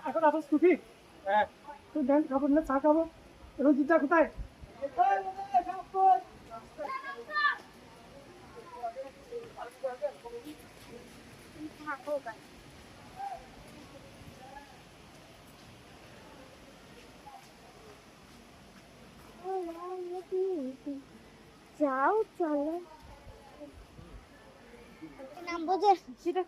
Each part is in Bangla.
এখন আপনার স্কুটি তো দেন খাবো না চা খাবো এবং দুধটা কোথায় যাও চলো নাম বোঝে সেটা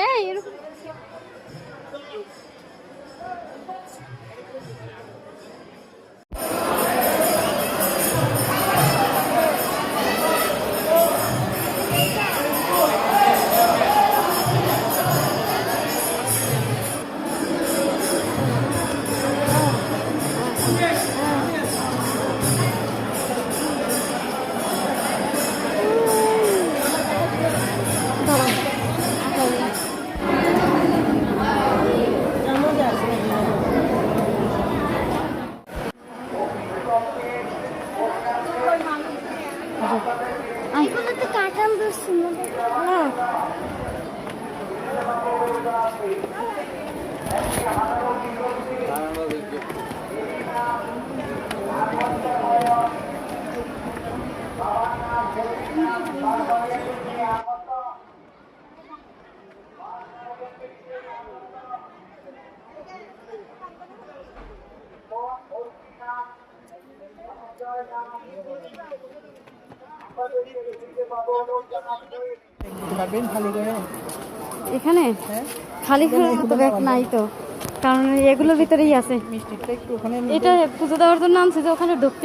এই এরকম এগুলো তো কাটান দোষ এখানে খালি তো ব্যাগ নাই তো কারণ এগুলোর ভিতরেই আছে এটা পুজো দেওয়ার জন্য আনছে যে ওখানে ঢুকতে